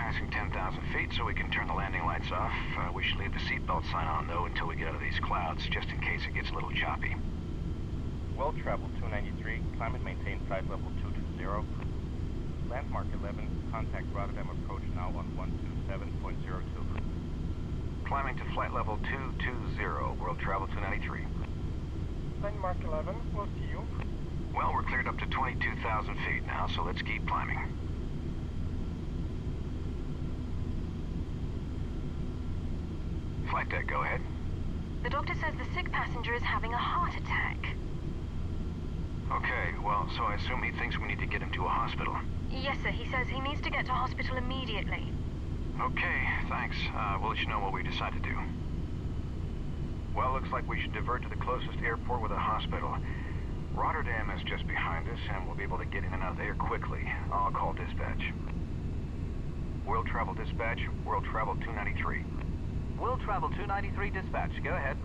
passing 10,000 feet, so we can turn the landing lights off. We should leave the seatbelt sign on, though, until we get out of these clouds, just in case it gets a little choppy. Well traveled 293, climb and maintain flight level 220. Landmark 11, contact Rotterdam approach now on 127.02. Climbing to flight level 220, world travel 293. Landmark 11, we'll see you. Well, we're cleared up to 22,000 feet now, so let's keep climbing. Flight deck, go ahead. The doctor says the sick passenger is having a heart attack. Okay, well, so I assume he thinks we need to get him to a hospital. Yes, sir. He says he needs to get to hospital immediately. Okay, thanks. We'll let you know what we decide to do. Well, looks like we should divert to the closest airport with a hospital. Rotterdam is just behind us, and we'll be able to get in and out of there quickly. I'll call dispatch. World Travel Dispatch, World Travel 293. World Travel 293 dispatch, go ahead.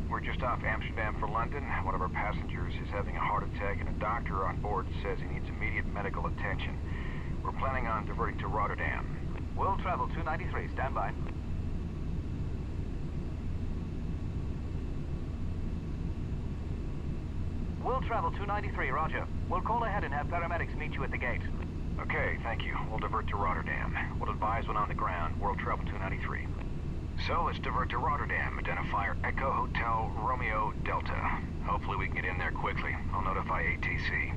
We're just off Amsterdam for London. One of our passengers is having a heart attack, and a doctor on board says he needs immediate medical attention. We're planning on diverting to Rotterdam. World Travel 293, stand by. World Travel 293, roger. We'll call ahead and have paramedics meet you at the gate. Okay, thank you. We'll divert to Rotterdam. We'll advise when on the ground. World Travel 293. So let's divert to Rotterdam. Identifier Echo Hotel Romeo Delta. Hopefully we can get in there quickly. I'll notify ATC.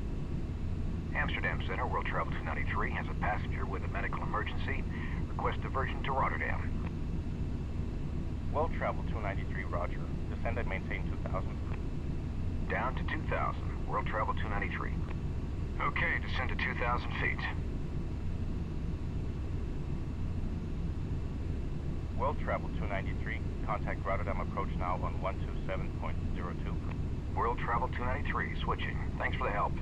Amsterdam Center, World Travel 293, has a passenger with a medical emergency. Request diversion to Rotterdam. Well traveled 293, roger. Descend and maintain 2,000. Down to 2,000. World Travel 293. Okay, descend to 2,000 feet. Well traveled 293, contact Rotterdam approach now on 127.02. World Travel 293, switching. Thanks for the help.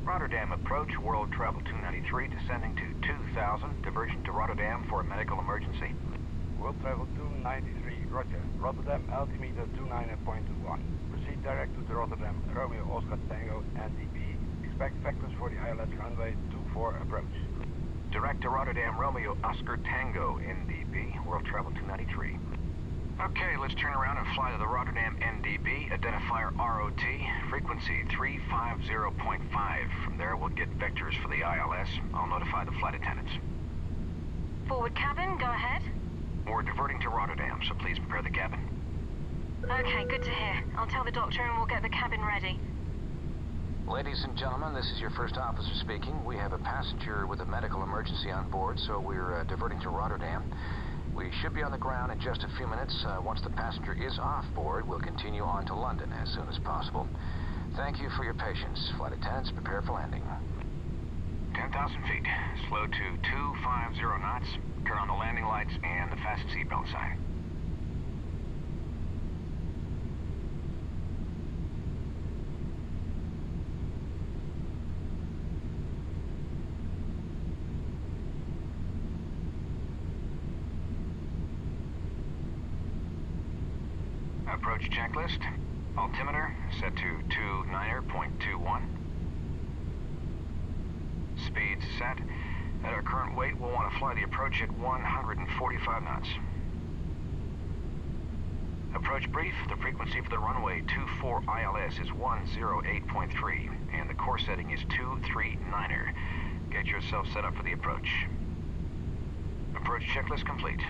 Rotterdam approach, World Travel 293, descending to 2,000. Diversion to Rotterdam for a medical emergency. World Travel 293, roger. Rotterdam altimeter 29.21. Proceed direct to the Rotterdam Romeo Oscar Tango NDP. Expect factors for the ILS runway 24 approach. Direct to Rotterdam Romeo Oscar Tango NDP, World Travel 293. Okay, let's turn around and fly to the Rotterdam NDB, identifier ROT, frequency 350.5. From there, we'll get vectors for the ILS. I'll notify the flight attendants. Forward cabin, go ahead. We're diverting to Rotterdam, so please prepare the cabin. Okay, good to hear. I'll tell the doctor and we'll get the cabin ready. Ladies and gentlemen, this is your first officer speaking. We have a passenger with a medical emergency on board, so we're diverting to Rotterdam. We should be on the ground in just a few minutes. Once the passenger is off board, we'll continue on to London as soon as possible. Thank you for your patience. Flight attendants, prepare for landing. 10,000 feet. Slow to 250 knots. Turn on the landing lights and the fasten seatbelt sign. Approach checklist. Altimeter set to 29.21. Speeds set. At our current weight, we'll want to fly the approach at 145 knots. Approach brief. The frequency for the runway 24 ILS is 108.3, and the course setting is 239er. Get yourself set up for the approach. Approach checklist complete.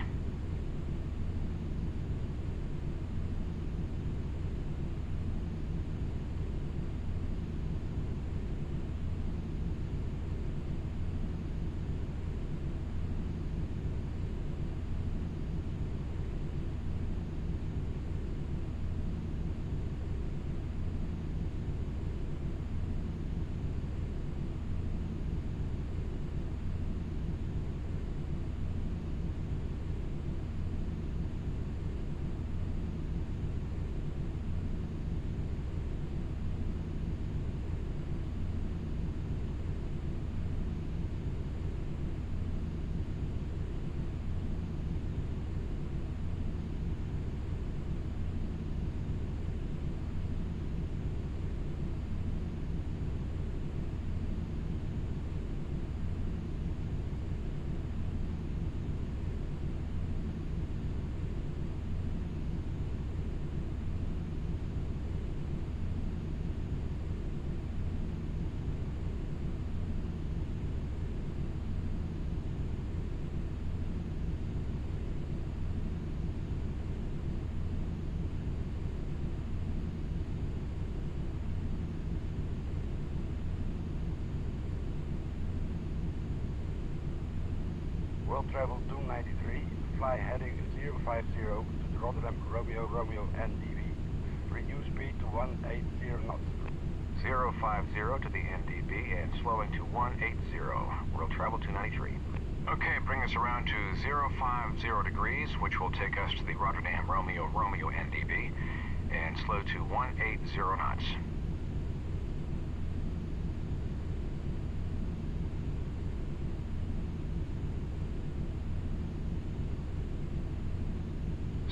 World Travel 293, fly heading 050 to the Rotterdam Romeo Romeo NDB. Reduce speed to 180 knots. 050 to the NDB and slowing to 180. World Travel 293. Okay, bring us around to 050 degrees, which will take us to the Rotterdam Romeo Romeo NDB, and slow to 180 knots.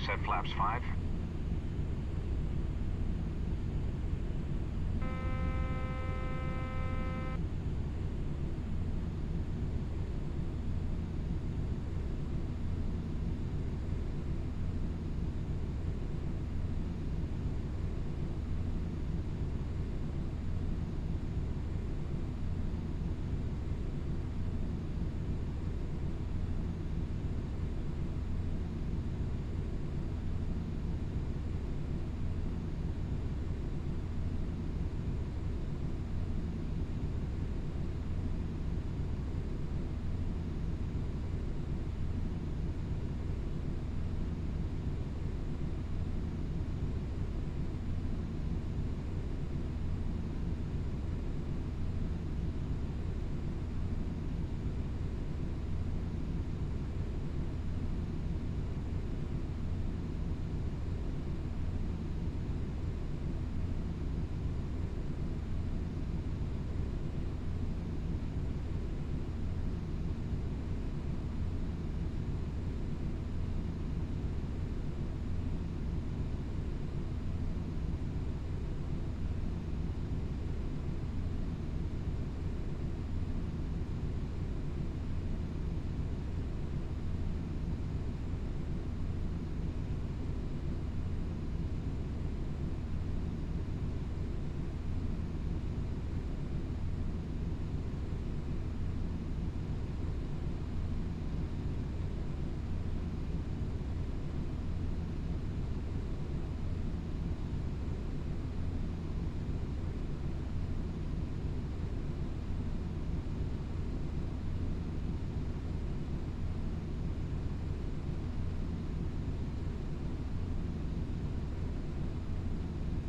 Set flaps 5.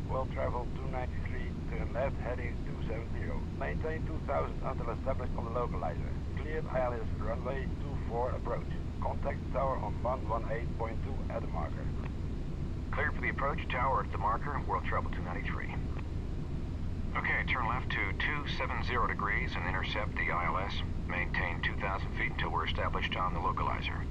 World Travel 293, turn left heading 270. Maintain 2000 until established on the localizer. Cleared ILS runway 24 approach. Contact tower on 118.2 at the marker. Cleared for the approach tower at the marker, World Travel 293. Okay, turn left to 270 degrees and intercept the ILS. Maintain 2,000 feet until we're established on the localizer.